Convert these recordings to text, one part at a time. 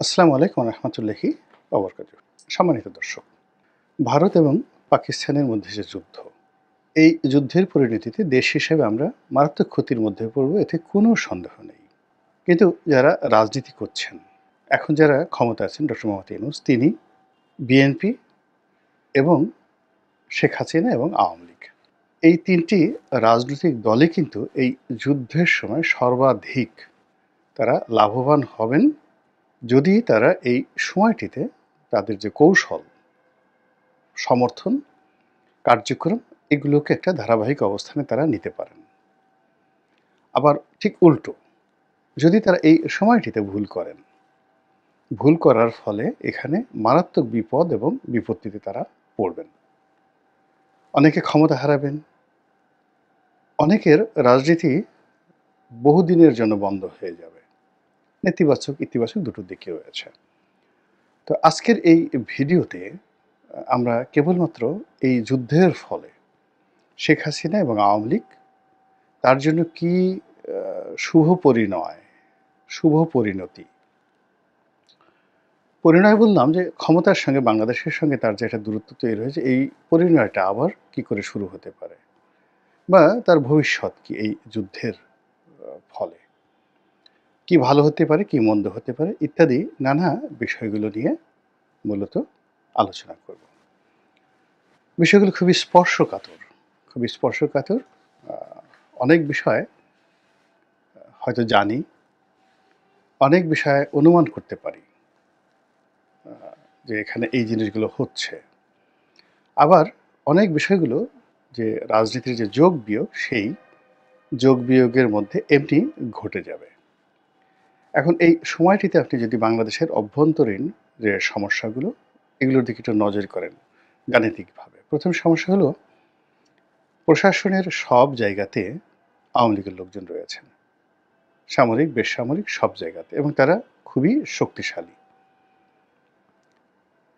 আসসালামু আলাইকুম রহমতুল্লাহি ওবরকাতুহু। সম্মানিত দর্শক, ভারত এবং পাকিস্তানের মধ্যে যে যুদ্ধ, এই যুদ্ধের পরিণতিতে দেশ হিসেবে আমরা মারাত্মক ক্ষতির মধ্যে পড়ব, এতে কোনো সন্দেহ নেই। কিন্তু যারা রাজনীতি করছেন, এখন যারা ক্ষমতা আছেন, ডক্টর মোহাম্মদ ইউনূস তিনি, বিএনপি এবং শেখ হাসিনা এবং আওয়ামী লীগ, এই ৩ টি রাজনৈতিক দলই কিন্তু এই যুদ্ধের সময় সর্বাধিক তারা লাভবান হবেন যদি তারা এই সময়টিতে তাদের যে কৌশল, সমর্থন, কার্যক্রম এগুলোকে একটা ধারাবাহিক অবস্থানে তারা নিতে পারেন। আবার ঠিক উল্টো, যদি তারা এই সময়টিতে ভুল করেন, ভুল করার ফলে এখানে মারাত্মক বিপদ এবং বিপত্তিতে তারা পড়বেন। অনেকে ক্ষমতা হারাবেন, অনেকের রাজনীতি বহুদিনের জন্য বন্ধ হয়ে যাবে। নেতিবাচক, ইতিবাচক দুটো দিকই রয়েছে। তো আজকের এই ভিডিওতে আমরা কেবলমাত্র এই যুদ্ধের ফলে শেখ হাসিনা এবং আওয়ামী লীগ তার জন্য কি শুভ পরিণয়, শুভ পরিণতি। পরিণয় বললাম যে ক্ষমতার সঙ্গে বাংলাদেশের সঙ্গে তার যে একটা দূরত্ব তৈরি হয়েছে, এই পরিণয়টা আবার কি করে শুরু হতে পারে বা তার ভবিষ্যৎ কি এই যুদ্ধের ফলে। কি ভালো হতে পারে, কি মন্দ হতে পারে ইত্যাদি নানা বিষয়গুলো নিয়ে মূলত আলোচনা করব। বিষয়গুলো খুবই স্পর্শকাতর, খুবই স্পর্শকাতর। অনেক বিষয় হয়তো জানি, অনেক বিষয় অনুমান করতে পারি যে এখানে এই জিনিসগুলো হচ্ছে। আবার অনেক বিষয়গুলো যে রাজনীতির যে যোগ বিয়োগ, সেই যোগ বিয়োগের মধ্যে এমনি ঘটে যাবে। এখন এই সময়টিতে আপনি যদি বাংলাদেশের অভ্যন্তরীণ যে সমস্যাগুলো, এগুলোর দিকে একটু নজর করেন গাণিতিকভাবে। প্রথম সমস্যা হলো, প্রশাসনের সব জায়গাতে আওয়ামী লীগের লোকজন রয়েছেন, সামরিক, বেসামরিক সব জায়গাতে, এবং তারা খুবই শক্তিশালী।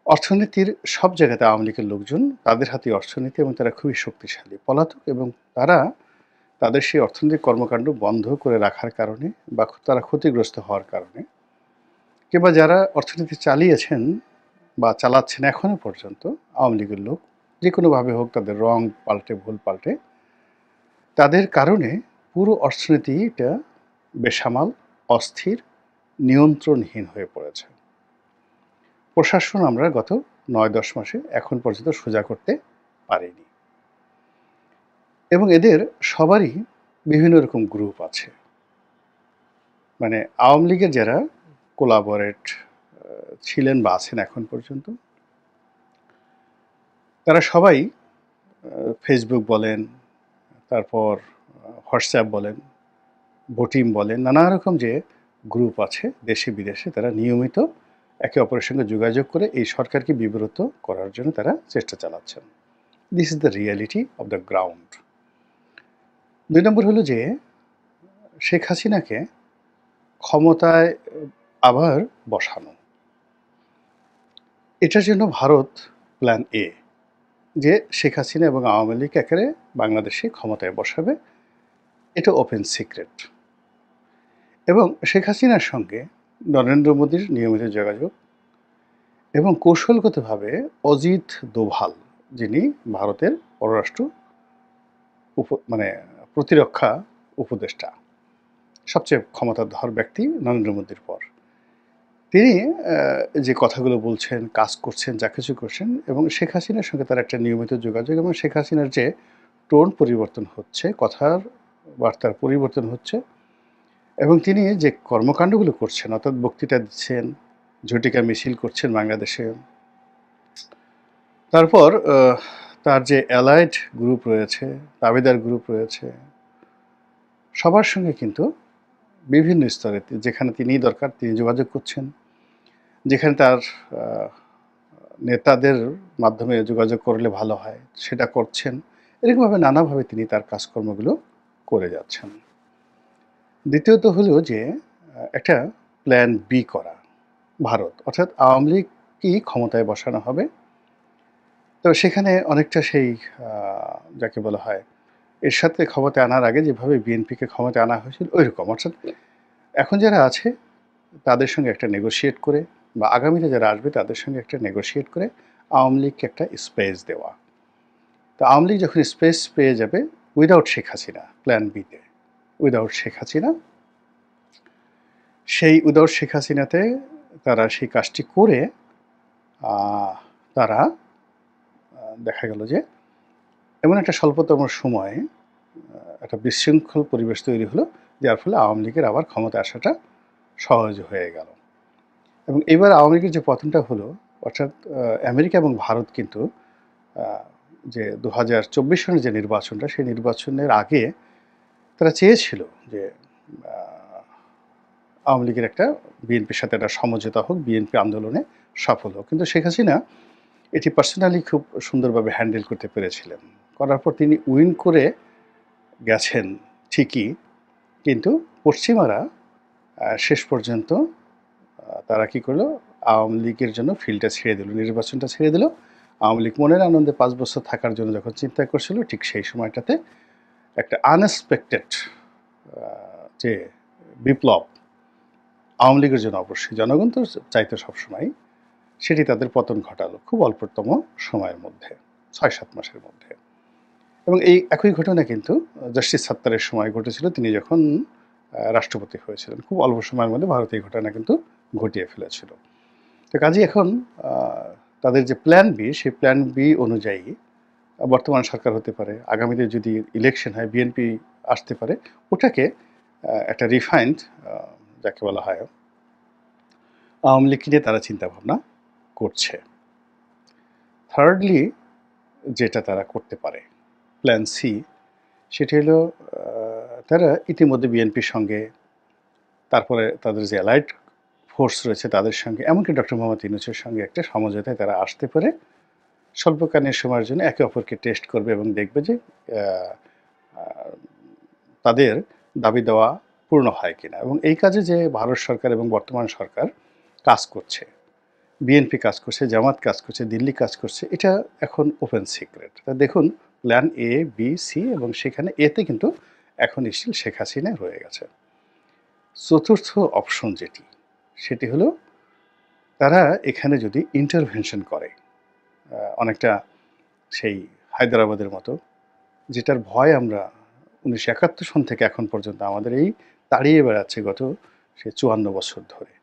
অর্থনীতির সব জায়গাতে আওয়ামী লীগের লোকজন, তাদের হাতে অর্থনীতি এবং তারা খুবই শক্তিশালী, পলাতক, এবং তারা তাদের সেই অর্থনৈতিক কর্মকাণ্ড বন্ধ করে রাখার কারণে বা তারা ক্ষতিগ্রস্ত হওয়ার কারণে, কিংবা যারা অর্থনীতি চালিয়েছেন বা চালাচ্ছেন এখনও পর্যন্ত আওয়ামী লীগের লোক, যে কোনোভাবে হোক তাদের রং পাল্টে, ভুল পাল্টে, তাদের কারণে পুরো অর্থনীতিটা বেসামাল, অস্থির, নিয়ন্ত্রণহীন হয়ে পড়েছে। প্রশাসন আমরা গত ৯-১০ মাসে এখন পর্যন্ত সোজা করতে পারিনি, এবং এদের সবারই বিভিন্ন রকম গ্রুপ আছে। মানে আওয়ামী লীগের যারা কোলাবরেট ছিলেন বা আছেন এখন পর্যন্ত, তারা সবাই ফেসবুক বলেন, তারপর হোয়াটসঅ্যাপ বলেন, ভোটিম বলেন, নানা রকম যে গ্রুপ আছে দেশে বিদেশে, তারা নিয়মিত একে অপরের সঙ্গে যোগাযোগ করে এই সরকারকে বিব্রত করার জন্য তারা চেষ্টা চালাচ্ছেন। This is the reality of the ground. ২ নম্বর হলো যে শেখ হাসিনাকে ক্ষমতায় আবার বসানো। এটার জন্য ভারত প্ল্যান এ, যে শেখ হাসিনা এবং আওয়ামী লীগ একেবারে বাংলাদেশে ক্ষমতায় বসাবে। এটা ওপেন সিক্রেট। এবং শেখ হাসিনার সঙ্গে নরেন্দ্র মোদীর নিয়মিত যোগাযোগ, এবং কৌশলগতভাবে অজিত দোভাল, যিনি ভারতের পররাষ্ট্র মানে প্রতিরক্ষা উপদেষ্টা, সবচেয়ে ক্ষমতাধর ব্যক্তি নরেন্দ্র মোদীর পর, তিনি যে কথাগুলো বলছেন, কাজ করছেন, যা কিছু করছেন, এবং শেখ হাসিনার সঙ্গে তার একটা নিয়মিত যোগাযোগ, এবং শেখ হাসিনার যে টোন পরিবর্তন হচ্ছে, কথার বার্তার পরিবর্তন হচ্ছে, এবং তিনি যে কর্মকাণ্ডগুলো করছেন, অর্থাৎ বক্তৃতা দিচ্ছেন, ঝটিকা মিছিল করছেন বাংলাদেশে, তারপর তার যে অ্যালাইড গ্রুপ রয়েছে, দাবিদার গ্রুপ রয়েছে, সবার সঙ্গে কিন্তু বিভিন্ন স্তরে যেখানে তিনি দরকার তিনি যোগাযোগ করছেন, যেখানে তার নেতাদের মাধ্যমে যোগাযোগ করলে ভালো হয় সেটা করছেন। এরকমভাবে নানাভাবে তিনি তার কাজকর্মগুলো করে যাচ্ছেন। দ্বিতীয়ত হলো যে একটা প্ল্যান বি করা ভারত, অর্থাৎ আওয়ামী লীগকেই ক্ষমতায় বসানো হবে। তো সেখানে অনেকটা সেই যাকে বলা হয় এরশাদকে ক্ষমতায় আনার আগে যেভাবে বিএনপিকে ক্ষমতায় আনা হয়েছিল ওইরকম, অর্থাৎ এখন যারা আছে তাদের সঙ্গে একটা নেগোশিয়েট করে, বা আগামীতে যারা আসবে তাদের সঙ্গে একটা নেগোশিয়েট করে আওয়ামী লীগকে একটা স্পেস দেওয়া। তো আওয়ামী লীগ যখন স্পেস পেয়ে যাবে উইদাউট শেখ হাসিনা, প্ল্যান বিতে উইদাউট শেখ হাসিনা, সেই উইদাউট শেখ হাসিনাতে তারা সেই কাজটি করে তারা দেখা গেল যে এমন একটা স্বল্পতম সময়ে একটা বিশৃঙ্খল পরিবেশ তৈরি হলো, যার ফলে আওয়ামী লীগের আবার ক্ষমতা আসাটা সহজ হয়ে গেল। এবং এবার আওয়ামী লীগের যে পতনটা হলো, অর্থাৎ আমেরিকা এবং ভারত কিন্তু যে 2024 সনের যে নির্বাচনটা, সেই নির্বাচনের আগে তারা চেয়েছিল যে আওয়ামী লীগের একটা বিএনপির সাথে একটা সমঝোতা হোক, বিএনপি আন্দোলনে সফল হোক। কিন্তু শেখ হাসিনা এটি পার্সোনালি খুব সুন্দরভাবে হ্যান্ডেল করতে পেরেছিলেন। করার পর তিনি উইন করে গেছেন ঠিকই, কিন্তু পশ্চিমারা শেষ পর্যন্ত তারা কি করলো, আওয়ামী লীগের জন্য ফিল্ডটা ছেড়ে দিল, নির্বাচনটা ছেড়ে দিল। আওয়ামী লীগ মনের আনন্দে 5 বছর থাকার জন্য যখন চিন্তা করছিল, ঠিক সেই সময়টাতে একটা আনএক্সপেক্টেড যে বিপ্লব, আওয়ামী লীগের জন্য অবশ্যই, জনগণ তো চাইতো সবসময়, সেটি তাদের পতন ঘটালো খুব অল্পতম সময়ের মধ্যে, 6-7 মাসের মধ্যে। এবং এই একই ঘটনা কিন্তু জাস্টিস সাত্তারের সময় ঘটেছিল, তিনি যখন রাষ্ট্রপতি হয়েছিলেন। খুব অল্প সময়ের মধ্যে ভারত এই ঘটনা কিন্তু ঘটিয়ে ফেলেছিল। তো কাজেই এখন তাদের যে প্ল্যান বি, সেই প্ল্যান বি অনুযায়ী বর্তমান সরকার হতে পারে, আগামীতে যদি ইলেকশন হয় বিএনপি আসতে পারে, ওটাকে একটা রিফাইন্ড, যাকে বলা হয় আওয়ামী লীগকে নিয়ে তারা চিন্তাভাবনা করছে। থার্ডলি যেটা তারা করতে পারে, প্ল্যান সি, সেটি হলো তারা ইতিমধ্যে বিএনপির সঙ্গে, তারপরে তাদের যে অ্যালাইড ফোর্স রয়েছে তাদের সঙ্গে, এমনকি ডক্টর মোহাম্মদ ইউনূসের সঙ্গে একটা সমঝোতায় তারা আসতে পারে, স্বল্পকালীন সময়ের জন্য একে অপরকে টেস্ট করবে এবং দেখবে যে তাদের দাবি দেওয়া পূর্ণ হয় কিনা। এবং এই কাজে যে ভারত সরকার এবং বর্তমান সরকার কাজ করছে, বিএনপি কাজ করছে, জামাত কাজ করছে, দিল্লি কাজ করছে, এটা এখন ওপেন সিক্রেট। তা দেখুন, প্ল্যান এ, বি, সি, এবং সেখানে এতে কিন্তু এখন স্টিল শেখ হাসিনা রয়ে গেছে। চতুর্থ অপশন যেটি, সেটি হলো তারা এখানে যদি ইন্টারভেনশন করে, অনেকটা সেই হায়দ্রাবাদের মতো, যেটার ভয় আমরা 1971 সন থেকে এখন পর্যন্ত আমাদের এই তাড়িয়ে বেড়াচ্ছে গত সে 54 বছর ধরে,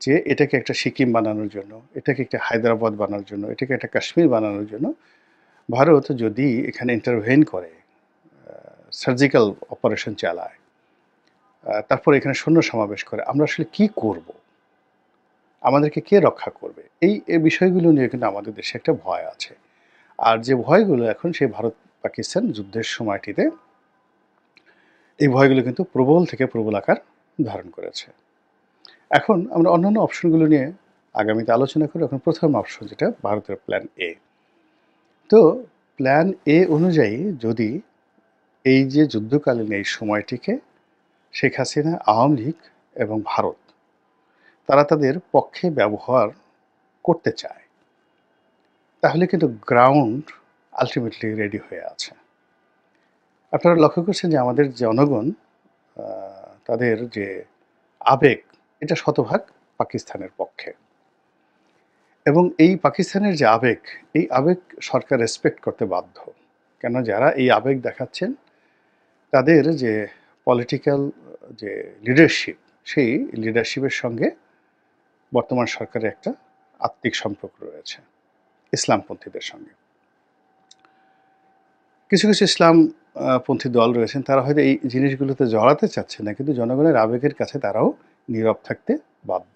যে এটাকে একটা সিকিম বানানোর জন্য, এটাকে একটা হায়দ্রাবাদ বানানোর জন্য, এটাকে একটা কাশ্মীর বানানোর জন্য ভারত যদি এখানে ইন্টারভেন করে, সার্জিক্যাল অপারেশন চালায়, তারপর এখানে সৈন্য সমাবেশ করে, আমরা আসলে কি করব, আমাদেরকে কে রক্ষা করবে, এই বিষয়গুলো নিয়ে কিন্তু আমাদের দেশে একটা ভয় আছে। আর যে ভয়গুলো এখন সেই ভারত পাকিস্তান যুদ্ধের সময়টিতে, এই ভয়গুলো কিন্তু প্রবল থেকে প্রবল আকার ধারণ করেছে। এখন আমরা অন্যান্য অপশনগুলো নিয়ে আগামীতে আলোচনা করি। এখন প্রথম অপশন যেটা ভারতের প্ল্যান এ। তো প্ল্যান এ অনুযায়ী যদি এই যে যুদ্ধকালীন এই সময়টিকে শেখ হাসিনা, আওয়ামী লীগ এবং ভারত তারা তাদের পক্ষে ব্যবহার করতে চায়, তাহলে কিন্তু গ্রাউন্ড আলটিমেটলি রেডি হয়ে আছে। আপনারা লক্ষ্য করছেন যে আমাদের জনগণ তাদের যে আবেগ, এটা শতভাগ পাকিস্তানের পক্ষে। এবং এই পাকিস্তানের যে আবেগ, এই আবেগ সরকার রেসপেক্ট করতে বাধ্য। কেন, যারা এই আবেগ দেখাচ্ছেন তাদের যে পলিটিক্যাল যে লিডারশিপ, সেই লিডারশিপের সঙ্গে বর্তমান সরকারের একটা আত্মিক সম্পর্ক রয়েছে ইসলামপন্থীদের সঙ্গে। কিছু কিছু ইসলামপন্থী দল রয়েছেন, তারা হয়তো এই জিনিসগুলোতে জড়াতে চাচ্ছে না, কিন্তু জনগণের আবেগের কাছে তারাও নীরব থাকতে বাধ্য।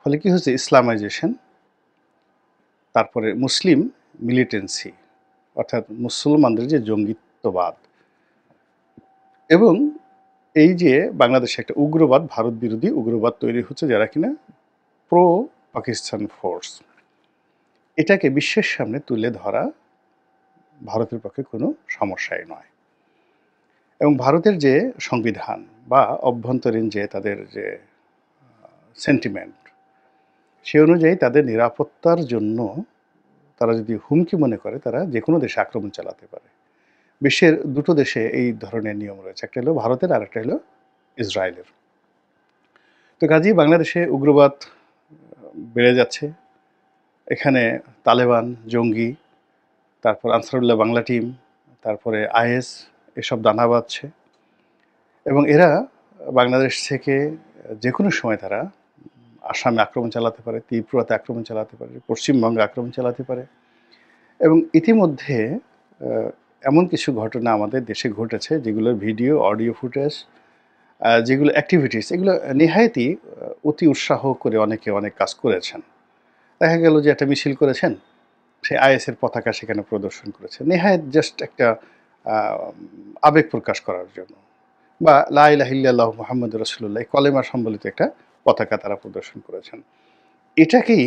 ফলে কি হচ্ছে, ইসলামাইজেশন, তারপরে মুসলিম মিলিটেন্সি, অর্থাৎ মুসলমানদের যে জঙ্গিত্ববাদ, এবং এই যে বাংলাদেশে একটা উগ্রবাদ, ভারত বিরোধী উগ্রবাদ তৈরি হচ্ছে, যারা কিনা প্রো পাকিস্তান ফোর্স, এটাকে বিশ্বের সামনে তুলে ধরা ভারতের পক্ষে কোনো সমস্যাই নয়। এবং ভারতের যে সংবিধান বা অভ্যন্তরীণ যে তাদের যে সেন্টিমেন্ট, সে অনুযায়ী তাদের নিরাপত্তার জন্য তারা যদি হুমকি মনে করে, তারা যে কোনো দেশে আক্রমণ চালাতে পারে। বিশ্বের দুটো দেশে এই ধরনের নিয়ম রয়েছে, একটা হলো ভারতের আর একটা হলো ইসরায়েলের। তো তো কাজেই বাংলাদেশে উগ্রবাদ বেড়ে যাচ্ছে। এখানে তালেবান, জঙ্গি, তারপর আনসারুল্লাহ বাংলা টিম, তারপরে আইএস এসব দানা বাঁধছে এবং এরা বাংলাদেশ থেকে যেকোনো সময় তারা আসামে আক্রমণ চালাতে পারে, ত্রিপুরাতে আক্রমণ চালাতে পারে, পশ্চিমবঙ্গে আক্রমণ চালাতে পারে এবং ইতিমধ্যে এমন কিছু ঘটনা আমাদের দেশে ঘটেছে যেগুলোর ভিডিও, অডিও ফুটেজ, যেগুলো অ্যাক্টিভিটিস এগুলো নেহায়েতই অতি উৎসাহ করে অনেকে অনেক কাজ করেছেন। দেখা গেল যে একটা মিছিল করেছেন, সে আইএসের পতাকা সেখানে প্রদর্শন করেছে নেহায়েত জাস্ট একটা আবেগ প্রকাশ করার জন্য, বা লা ইলাহা ইল্লাল্লাহু মুহাম্মাদুর রাসূলুল্লাহ কলেমা সম্বলিত একটা পতাকা তারা প্রদর্শন করেছেন। এটাকেই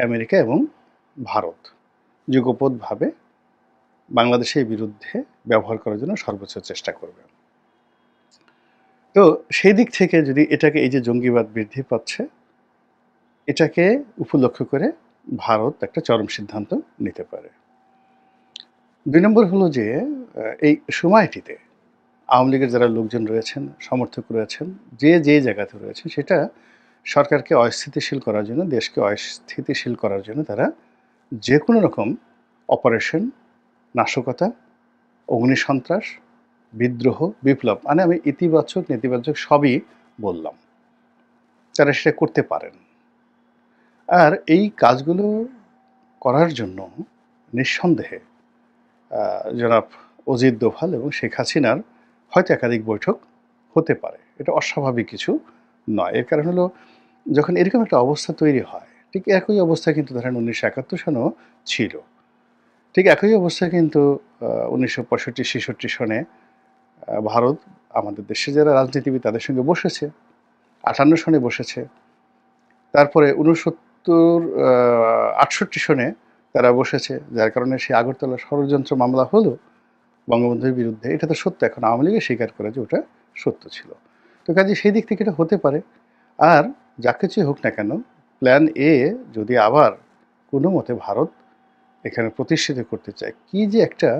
আমেরিকা এবং ভারত যুগপৎভাবে বাংলাদেশের বিরুদ্ধে ব্যবহার করার জন্য সর্বোচ্চ চেষ্টা করবে। তো সেই দিক থেকে যদি এটাকে এই যে জঙ্গিবাদ বৃদ্ধি পাচ্ছে, এটাকে উপলক্ষ করে ভারত একটা চরম সিদ্ধান্ত নিতে পারে। ২ নম্বর হলো যে এই সময়টিতে আওয়ামী লীগের যারা লোকজন রয়েছেন, সমর্থক রয়েছেন, যে জায়গাতে রয়েছে সেটা সরকারকে অস্থিতিশীল করার জন্য, দেশকে অস্থিতিশীল করার জন্য তারা যেকোনো রকম অপারেশন, নাশকতা, অগ্নিসন্ত্রাস, বিদ্রোহ, বিপ্লব মানে আমি ইতিবাচক নেতিবাচক সবই বললাম। তারা সেটা করতে পারেন। আর এই কাজগুলো করার জন্য নিঃসন্দেহে জনাব অজিত দোভাল এবং শেখ হাসিনার হয়তো একাধিক বৈঠক হতে পারে। এটা অস্বাভাবিক কিছু নয়। এর কারণ হলো যখন এরকম একটা অবস্থা তৈরি হয়, ঠিক একই অবস্থা কিন্তু ধরেন ১৯৭১ সনেও ছিল। ঠিক একই অবস্থা কিন্তু ১৯৬৫-৬৬ সনে ভারত আমাদের দেশে যারা রাজনীতিবিদ তাদের সঙ্গে বসেছে, ৫৮ সনে বসেছে। তারপরে ৬৮ সনে তারা বসেছে, যার কারণে সেই আগরতলা ষড়যন্ত্র মামলা হলো বঙ্গবন্ধুর বিরুদ্ধে। এটা তো সত্য, এখন আওয়ামী লীগই স্বীকার করে যে ওটা সত্য ছিল। তো কাজে সেই দিক থেকে এটা হতে পারে। আর যা কিছুই হোক না কেন, প্ল্যান এ যদি আবার কোনো মতে ভারত এখানে প্রতিষ্ঠিত করতে চায়, কী যে একটা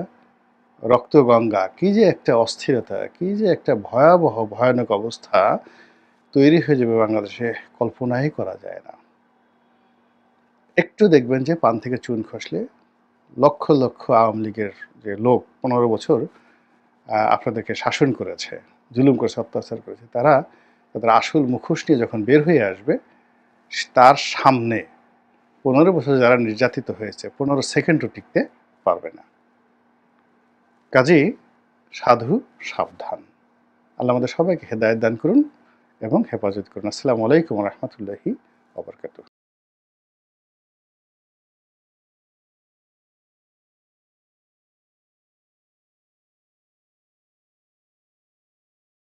রক্তগঙ্গা, কী যে একটা অস্থিরতা, কী যে একটা ভয়াবহ ভয়ানক অবস্থা তৈরি হয়ে যাবে বাংলাদেশে, কল্পনাই করা যায় না। একটু দেখবেন যে পান থেকে চুন খসলে লক্ষ লক্ষ আওয়ামী লীগের যে লোক ১৫ বছর আপনাদেরকে শাসন করেছে, জুলুম করেছে, অত্যাচার করেছে, তারা তাদের আসল মুখোশ নিয়ে যখন বের হয়ে আসবে, তার সামনে ১৫ বছর যারা নির্যাতিত হয়েছে ১৫ সেকেন্ডও টিকতে পারবে না। কাজেই সাধু সাবধান। আল্লাহ আমাদের সবাইকে হেদায়েত দান করুন এবং হেফাজত করুন। আসসালামু আলাইকুম ওয়া রাহমাতুল্লাহি ওয়া বারাকাতুহু।